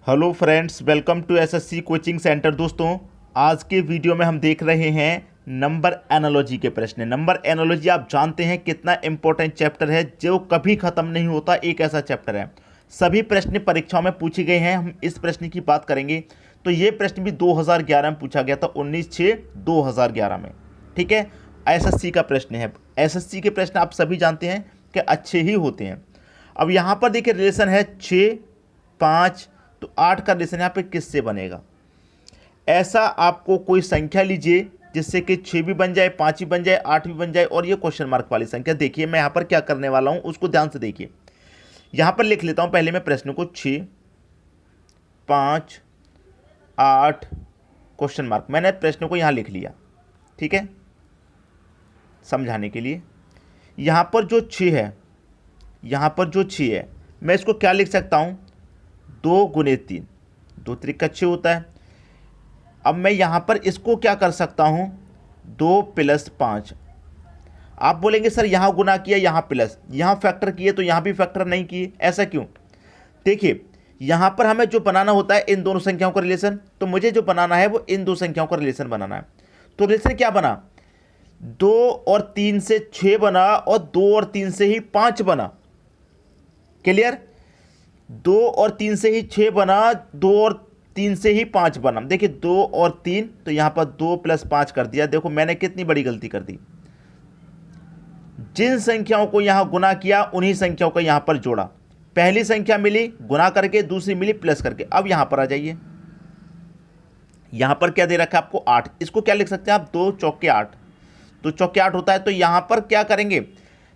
Hello friends, welcome to SSC coaching centre. दोस्तों, आज के वीडियो में हम देख रहे हैं नंबर एनालॉजी के प्रश्न। नंबर एनालॉजी आप जानते हैं कितना इंपॉर्टेंट चैप्टर है, जो कभी ख़त्म नहीं होता। एक ऐसा चैप्टर है, सभी प्रश्न परीक्षाओं में पूछे गए हैं। हम इस प्रश्न की बात करेंगे। तो ये प्रश्न भी 2011 में पूछा गया था, 19/6/2011 में। ठीक है, एसएससी का प्रश्न है। एसएससी के प्रश्न आप सभी जानते हैं कि अच्छे ही होते हैं। अब यहाँ पर देखिए, रिलेशन है 6, 5, तो 8 का रिलेशन यहाँ पे किससे बनेगा। ऐसा आपको कोई संख्या लीजिए जिससे कि 6 भी बन जाए, 5 भी बन जाए, 8 भी बन जाए, और ये क्वेश्चन मार्क वाली संख्या। देखिए मैं यहाँ पर क्या करने वाला हूँ, उसको ध्यान से देखिए। यहाँ पर लिख लेता हूँ पहले मैं प्रश्न को, 6, 5, 8 क्वेश्चन मार्क। मैंने प्रश्न को यहाँ लिख लिया, ठीक है, समझाने के लिए। यहाँ पर जो 6 है, यहाँ पर जो 6 है, मैं इसको क्या लिख सकता हूँ, 2 गुने 3, 2 त्रिक 6 होता है। अब मैं यहाँ पर इसको क्या कर सकता हूँ, 2 + 5। आप बोलेंगे सर यहाँ गुना किया, यहाँ प्लस, यहाँ फैक्टर किए तो यहाँ भी फैक्टर नहीं किए, ऐसा क्यों। देखिए यहाँ पर हमें जो बनाना होता है इन दोनों संख्याओं का रिलेशन, तो मुझे जो बनाना है वो इन दो संख्याओं का रिलेशन बनाना है। तो रिलेशन क्या बना, 2 और 3 से 6 बना, और 2 और 3 से ही 5 बना। क्लियर, 2 और 3 से ही 6 बना, 2 और 3 से ही 5 बना। देखिए 2 और 3, तो यहाँ पर 2 + 5 कर दिया। देखो मैंने कितनी बड़ी गलती कर दी। जिन संख्याओं को यहाँ गुना किया उन्हीं संख्याओं को यहाँ पर जोड़ा। पहली संख्या मिली गुना करके, दूसरी मिली प्लस करके। अब यहाँ पर आ जाइए, यहाँ पर क्या दे रखा है आपको, 8। इसको क्या लिख सकते हैं आप, 2 चौके 8, तो चौके 8 होता है। तो यहाँ पर क्या करेंगे,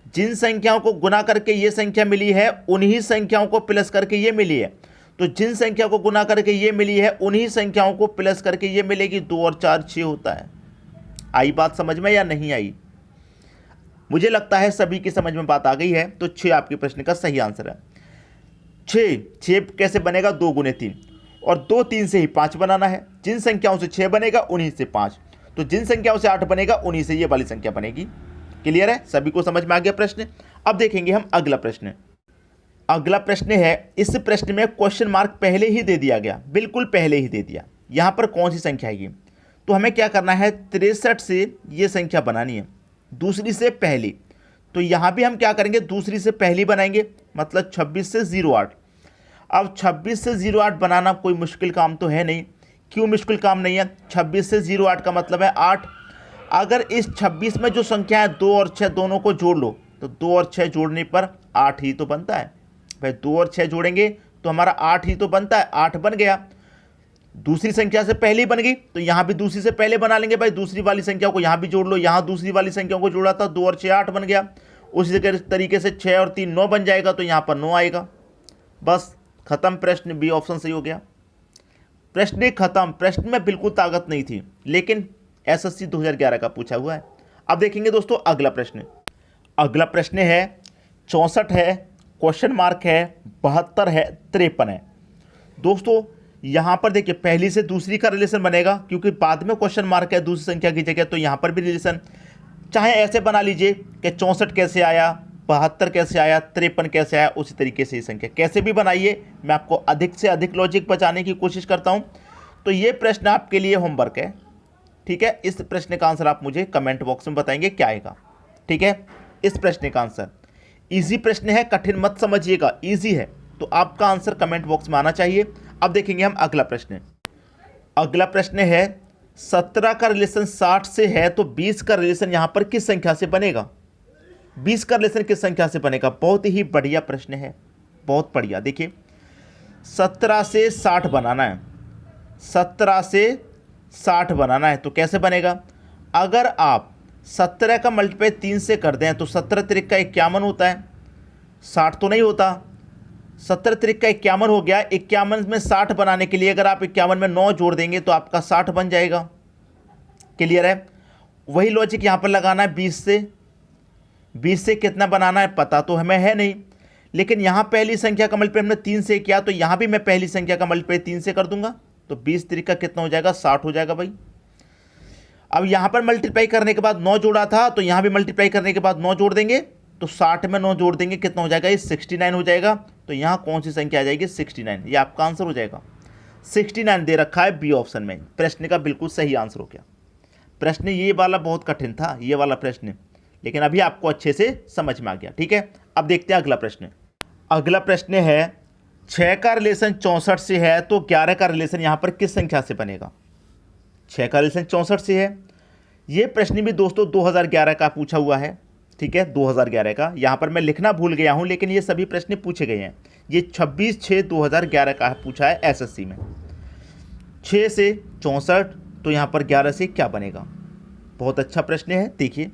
जिन संख्याओं को गुना करके ये संख्या मिली है उन्हीं संख्याओं को प्लस करके ये मिली है। तो जिन संख्या को गुना करके ये मिली है उन्हीं संख्याओं को प्लस करके ये मिलेगी। 2 और 4 6 होता है। आई बात समझ में या नहीं आई। मुझे लगता है सभी की समझ में बात आ गई है। तो 6 आपके प्रश्न का सही आंसर है। 6 कैसे बनेगा, 2 गुने 3, और 2 3 से ही 5 बनाना है। जिन संख्याओं से 6 बनेगा उन्हीं से 5, तो जिन संख्याओं से 8 बनेगा उन्हीं से ये वाली संख्या बनेगी। क्लियर है, सभी को समझ में आ गया प्रश्न। अब देखेंगे हम अगला प्रश्न। अगला प्रश्न है, इस प्रश्न में क्वेश्चन मार्क पहले ही दे दिया गया, बिल्कुल पहले ही दे दिया। यहाँ पर कौन सी संख्या है ये, तो हमें क्या करना है, 63 से ये संख्या बनानी है, दूसरी से पहली। तो यहाँ भी हम क्या करेंगे, दूसरी से पहली बनाएंगे, मतलब 26 से 08। अब 26 से 08 बनाना कोई मुश्किल काम तो है नहीं। क्यों मुश्किल काम नहीं है, 26 से 08 का मतलब है 8। अगर इस 26 में जो संख्या है 2 और 6 दोनों को जोड़ लो, तो 2 और 6 जोड़ने पर 8 ही तो बनता है भाई। 2 और 6 जोड़ेंगे तो हमारा 8 ही तो बनता है, 8 बन गया। दूसरी संख्या से पहले बन गई, तो यहाँ भी दूसरी से पहले बना लेंगे भाई। दूसरी वाली संख्या को यहाँ भी जोड़ लो, यहाँ दूसरी वाली संख्या को जोड़ा था, 2 और 6 8 बन गया। उसी तरीके से 6 और 3 9 बन जाएगा, तो यहाँ पर 9 आएगा। बस खत्म, प्रश्न बी ऑप्शन सही हो गया। प्रश्न खत्म। प्रश्न में बिल्कुल ताकत नहीं थी, लेकिन एसएससी 2011 का पूछा हुआ है। अब देखेंगे दोस्तों अगला प्रश्न। अगला प्रश्न है 64 है, क्वेश्चन मार्क है, 72 है, 53 है। दोस्तों यहाँ पर देखिए, पहली से दूसरी का रिलेशन बनेगा, क्योंकि बाद में क्वेश्चन मार्क है दूसरी संख्या की जगह, तो यहाँ पर भी रिलेशन। चाहे ऐसे बना लीजिए कि 64 कैसे आया, 72 कैसे आया, 53 कैसे आया, उसी तरीके से ये संख्या कैसे भी बनाइए। मैं आपको अधिक से अधिक लॉजिक बचाने की कोशिश करता हूँ। तो ये प्रश्न आपके लिए होमवर्क है, ठीक है। इस प्रश्न का आंसर आप मुझे कमेंट बॉक्स में बताएंगे क्या आएगा, ठीक है। इस प्रश्न का आंसर इजी प्रश्न है, कठिन मत समझिएगा, इजी है। तो आपका आंसर कमेंट बॉक्स में आना चाहिए। अब देखेंगे हम अगला प्रश्न। अगला प्रश्न है 17 का रिलेशन 60 से है, तो 20 का रिलेशन यहाँ पर किस संख्या से बनेगा। 20 का रिलेशन किस संख्या से बनेगा, बहुत ही बढ़िया प्रश्न है, बहुत बढ़िया। देखिए 17 से 60 बनाना है, 17 से 60 बनाना है, तो कैसे बनेगा। अगर आप 17 का मल्टीप्लाई 3 से कर दें, तो 17 त्रिक का 51 होता है, 60 तो नहीं होता। 17 त्रिक का 51 हो गया। 51 में 60 बनाने के लिए अगर आप 51 में 9 जोड़ देंगे तो आपका 60 बन जाएगा। क्लियर है, वही लॉजिक यहाँ पर लगाना है। 20 से कितना बनाना है पता तो हमें है नहीं, लेकिन यहाँ पहली संख्या का मल्टीप्लाई हमने 3 से किया, तो यहाँ भी मैं पहली संख्या का मल्टीप्लाई 3 से कर दूंगा, तो 20 त्रिक का कितना हो जाएगा, 60 हो जाएगा भाई। अब यहाँ पर मल्टीप्लाई करने के बाद 9 जोड़ा था, तो यहाँ भी मल्टीप्लाई करने के बाद 9 जोड़ देंगे, तो 60 में 9 जोड़ देंगे, कितना हो जाएगा, ये 69 हो जाएगा। तो यहाँ कौन सी संख्या आ जाएगी, 69। ये आपका आंसर हो जाएगा। 69 दे रखा है बी ऑप्शन में। प्रश्न का बिल्कुल सही आंसर हो गया। प्रश्न ये वाला बहुत कठिन था, ये वाला प्रश्न, लेकिन अभी आपको अच्छे से समझ में आ गया। ठीक है, अब देखते हैं अगला प्रश्न। अगला प्रश्न है 6 का रिलेशन 64 से है तो 11 का रिलेशन यहाँ पर किस संख्या से बनेगा। 6 का रिलेशन 64 से है। ये प्रश्न भी दोस्तों 2011 का पूछा हुआ है। ठीक है, 2011 का, यहाँ पर मैं लिखना भूल गया हूँ, लेकिन ये सभी प्रश्न पूछे गए हैं। ये 26/6/2011 का पूछा है एसएससी में। 6 से 64 तो यहाँ पर 11 से क्या बनेगा। बहुत अच्छा प्रश्न है। देखिए,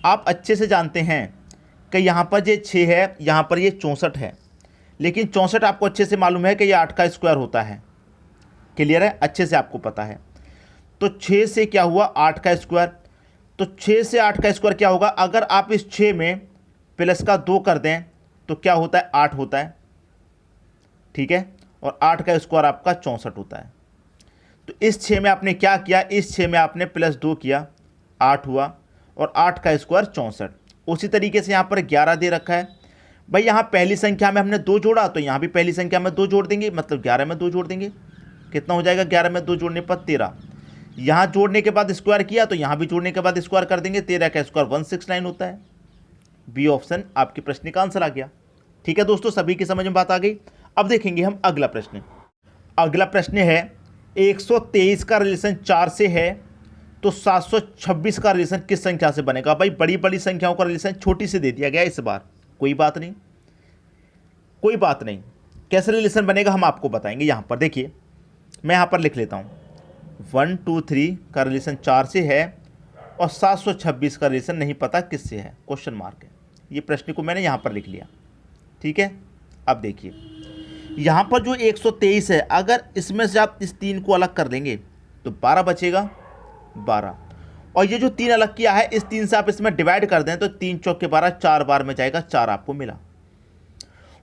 आप अच्छे से जानते हैं कि यहाँ पर ये 6 है, यहाँ पर ये 64 है, लेकिन 64 आपको अच्छे से मालूम है कि ये 8 का स्क्वायर होता है। क्लियर है, अच्छे से आपको पता है। तो 6 से क्या हुआ, 8 का स्क्वायर। तो 6 से 8 का स्क्वायर क्या होगा, अगर आप इस 6 में प्लस का 2 कर दें तो क्या होता है, 8 होता है। ठीक है, और 8 का स्क्वायर आपका 64 होता है। तो इस 6 में आपने क्या किया, इस 6 में आपने +2 किया, 8 हुआ, और 8 का स्क्वायर 64। उसी तरीके से यहाँ पर 11 दे रखा है। भाई यहाँ पहली संख्या में हमने 2 जोड़ा, तो यहाँ भी पहली संख्या में 2 जोड़ देंगे, मतलब 11 में 2 जोड़ देंगे। कितना हो जाएगा, 11 में 2 जोड़ने पर 13। यहाँ जोड़ने के बाद स्क्वायर किया तो यहाँ भी जोड़ने के बाद स्क्वायर कर देंगे, 13 का स्क्वायर 169 होता है। बी ऑप्शन आपके प्रश्न का आंसर आ गया। ठीक है दोस्तों, सभी की समझ में बात आ गई। अब देखेंगे हम अगला प्रश्न। अगला प्रश्न है 123 का रिलेशन 4 से है तो 726 का रिलेशन किस संख्या से बनेगा। भाई बड़ी बड़ी संख्याओं का रिलेशन छोटी से दे दिया गया इस बार। कोई बात नहीं, कोई बात नहीं, कैसे रिलेशन बनेगा हम आपको बताएंगे। यहाँ पर देखिए, मैं यहाँ पर लिख लेता हूँ, 1 2 3 का रिलेशन 4 से है और 726 का रिलेशन नहीं पता किससे है, क्वेश्चन मार्क है। ये प्रश्न को मैंने यहाँ पर लिख लिया। ठीक है, अब देखिए यहाँ पर जो 123 है, अगर इसमें से आप इस 3 को अलग कर देंगे तो 12 बचेगा, 12। और ये जो 3 अलग किया है, इस 3 से आप इसमें डिवाइड कर दें तो 3 चौके 12, 4 बार में जाएगा, 4 आपको मिला।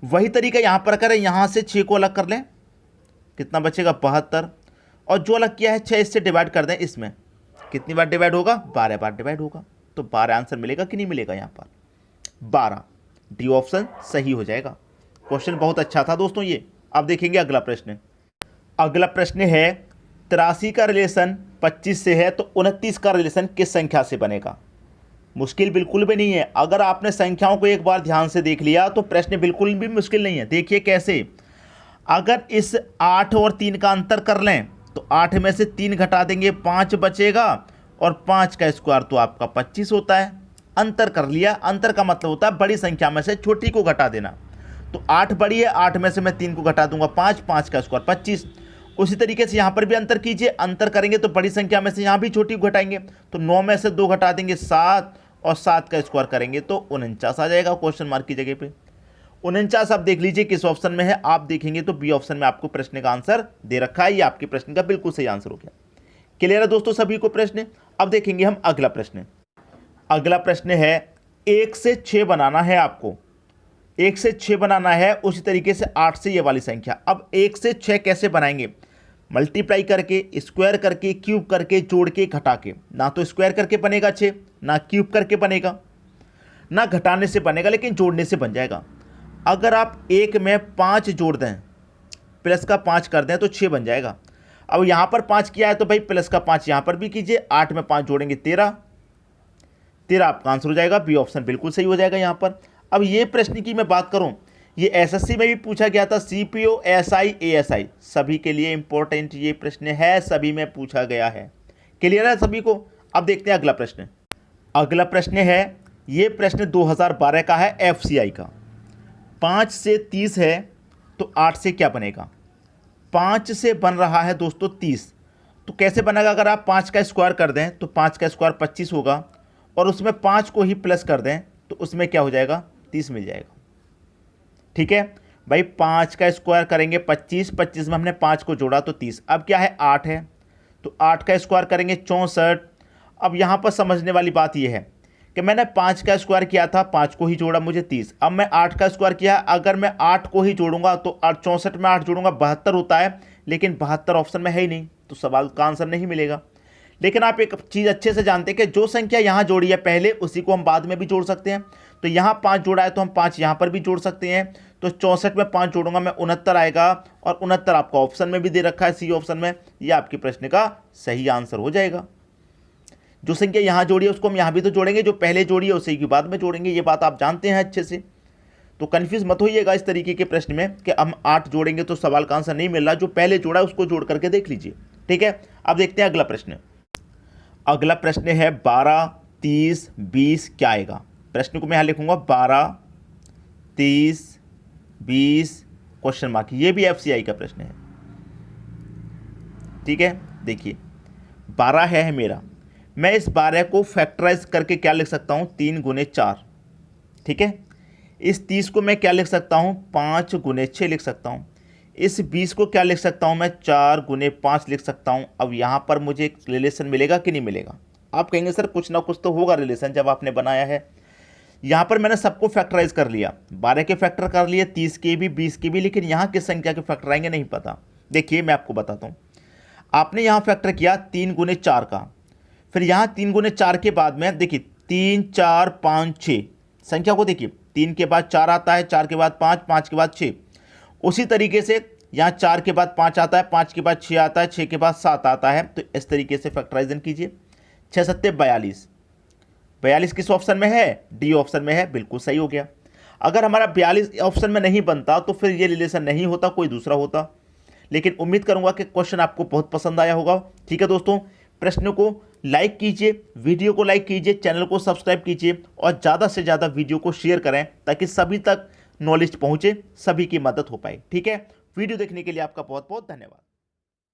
वही तरीका यहाँ पर करें, यहाँ से 6 को अलग कर लें, कितना बचेगा, 72। और जो अलग किया है 6, इससे डिवाइड कर दें, इसमें कितनी बार डिवाइड होगा, 12 बार डिवाइड होगा। तो 12 आंसर मिलेगा कि नहीं मिलेगा, यहाँ पर 12। डी ऑप्शन सही हो जाएगा। क्वेश्चन बहुत अच्छा था दोस्तों ये। अब देखेंगे अगला प्रश्न। अगला प्रश्न है 83 का रिलेशन 25 से है तो 29 का रिलेशन किस संख्या से बनेगा। मुश्किल बिल्कुल भी नहीं है। अगर आपने संख्याओं को एक बार ध्यान से देख लिया तो प्रश्न बिल्कुल भी मुश्किल नहीं है। देखिए कैसे, अगर इस 8 और 3 का अंतर कर लें तो 8 में से 3 घटा देंगे, 5 बचेगा, और 5 का स्क्वायर तो आपका 25 होता है। अंतर कर लिया, अंतर का मतलब होता है बड़ी संख्या में से छोटी को घटा देना। तो 8 बड़ी है, 8 में से मैं 3 को घटा दूंगा, 5, 5 का स्क्वायर 25। उसी तरीके से यहाँ पर भी अंतर कीजिए, अंतर करेंगे तो बड़ी संख्या में से यहाँ भी छोटी को घटाएंगे, तो 9 में से 2 घटा देंगे, 7, और 7 का स्क्वायर करेंगे तो 49 आ जाएगा क्वेश्चन मार्क की जगह पे। 49 आप देख लीजिए किस ऑप्शन में है। आप देखेंगे तो बी ऑप्शन में आपको प्रश्न का आंसर दे रखा है। ये आपके प्रश्न का बिल्कुल सही आंसर हो गया। क्लियर है दोस्तों सभी को प्रश्न। अब देखेंगे हम अगला प्रश्न। अगला प्रश्न है 1 से 6 बनाना है आपको, 1 से 6 बनाना है, उसी तरीके से 8 से ये वाली संख्या। अब 1 से 6 कैसे बनाएंगे, मल्टीप्लाई करके, स्क्वायर करके, क्यूब करके, जोड़ के, घटा के। ना तो स्क्वायर करके बनेगा 6, ना क्यूब करके बनेगा, ना घटाने से बनेगा, लेकिन जोड़ने से बन जाएगा। अगर आप 1 में 5 जोड़ दें, प्लस का 5 कर दें तो 6 बन जाएगा। अब यहाँ पर 5 किया है तो भाई प्लस का 5 यहाँ पर भी कीजिए, 8 में 5 जोड़ेंगे 13 आपका आंसर हो जाएगा। बी ऑप्शन बिल्कुल सही हो जाएगा यहाँ पर। अब ये प्रश्न की मैं बात करूँ, ये एसएससी में भी पूछा गया था, सीपीओ, एसआई, एएसआई, सभी के लिए इंपॉर्टेंट ये प्रश्न है, सभी में पूछा गया है। क्लियर है सभी को। अब देखते हैं अगला प्रश्न। अगला प्रश्न है, ये प्रश्न 2012 का है, एफसीआई का। 5 से 30 है तो 8 से क्या बनेगा। 5 से बन रहा है दोस्तों 30, तो कैसे बनेगा। अगर आप 5 का स्क्वायर कर दें तो 5 का स्क्वायर 25 होगा, और उसमें 5 को ही प्लस कर दें तो उसमें क्या हो जाएगा, 30 मिल जाएगा। ठीक है भाई, 5 का स्क्वायर करेंगे 25, 25 में हमने 5 को जोड़ा तो 30। अब क्या है, 8 है, तो 8 का स्क्वायर करेंगे 64। अब यहाँ पर समझने वाली बात यह है कि मैंने 5 का स्क्वायर किया था, 5 को ही जोड़ा, मुझे 30। अब मैं 8 का स्क्वायर किया, अगर मैं 8 को ही जोड़ूंगा तो 64 में 8 जोड़ूंगा 72 होता है, लेकिन 72 ऑप्शन में है ही नहीं, तो सवाल का आंसर नहीं मिलेगा। लेकिन आप एक चीज़ अच्छे से जानते हैं कि जो संख्या यहाँ जोड़ी है पहले, उसी को हम बाद में भी जोड़ सकते हैं। तो यहाँ 5 जोड़ा है तो हम 5 यहाँ पर भी जोड़ सकते हैं। तो 64 में 5 जोड़ूंगा मैं 69 आएगा, और 69 आपका ऑप्शन में भी दे रखा है, सी ऑप्शन में। ये आपके प्रश्न का सही आंसर हो जाएगा। जो संख्या यहाँ जोड़ी है उसको हम यहाँ भी तो जोड़ेंगे, जो पहले जोड़ी है उसी के बाद में जोड़ेंगे, ये बात आप जानते हैं अच्छे से। तो कन्फ्यूज मत होइएगा इस तरीके के प्रश्न में कि हम 8 जोड़ेंगे तो सवाल का आंसर नहीं मिल रहा। जो पहले जोड़ा है उसको जोड़ करके देख लीजिए, ठीक है। अब देखते हैं अगला प्रश्न। अगला प्रश्न है 12, 30, 20 क्या आएगा। प्रश्न को मैं यहाँ लिखूंगा 12, 30, 20 क्वेश्चन मार्क। ये भी FCI का प्रश्न है, ठीक है। देखिए 12 है मेरा, मैं इस 12 को फैक्टराइज करके क्या लिख सकता हूँ, 3 गुने 4, ठीक है। इस 30 को मैं क्या लिख सकता हूँ, 5 गुने 6 लिख सकता हूँ। इस 20 को क्या लिख सकता हूँ मैं, 4 गुने 5 लिख सकता हूँ। अब यहाँ पर मुझे एक रिलेशन मिलेगा कि नहीं मिलेगा। आप कहेंगे सर कुछ ना कुछ तो होगा रिलेशन जब आपने बनाया है। यहाँ पर मैंने सबको फैक्टराइज कर लिया, 12 के फैक्टर कर लिए, 30 के भी, 20 के भी, लेकिन यहाँ किस संख्या के फैक्टर आएंगे नहीं पता। देखिए मैं आपको बताता हूँ। आपने यहाँ फैक्टर किया 3 गुने 4 का, फिर यहाँ 3 गुने 4 के बाद में देखिए 3, 4, 5, 6 संख्या को देखिए, 3 के बाद 4 आता है, 4 के बाद 5, 5 के बाद 6। उसी तरीके से यहाँ 4 के बाद 5 आता है, 5 के बाद 6 आता है, 6 के बाद 7 आता है। तो इस तरीके से फैक्टराइजन कीजिए। 6 सत्ते 42, 42 किस ऑप्शन में है, डी ऑप्शन में है, बिल्कुल सही हो गया। अगर हमारा 42 ऑप्शन में नहीं बनता तो फिर ये रिलेशन नहीं होता, कोई दूसरा होता। लेकिन उम्मीद करूंगा कि क्वेश्चन आपको बहुत पसंद आया होगा। ठीक है दोस्तों, प्रश्न को लाइक कीजिए, वीडियो को लाइक कीजिए, चैनल को सब्सक्राइब कीजिए और ज़्यादा से ज़्यादा वीडियो को शेयर करें ताकि सभी तक नॉलेज पहुंचे, सभी की मदद हो पाए। ठीक है, वीडियो देखने के लिए आपका बहुत बहुत धन्यवाद।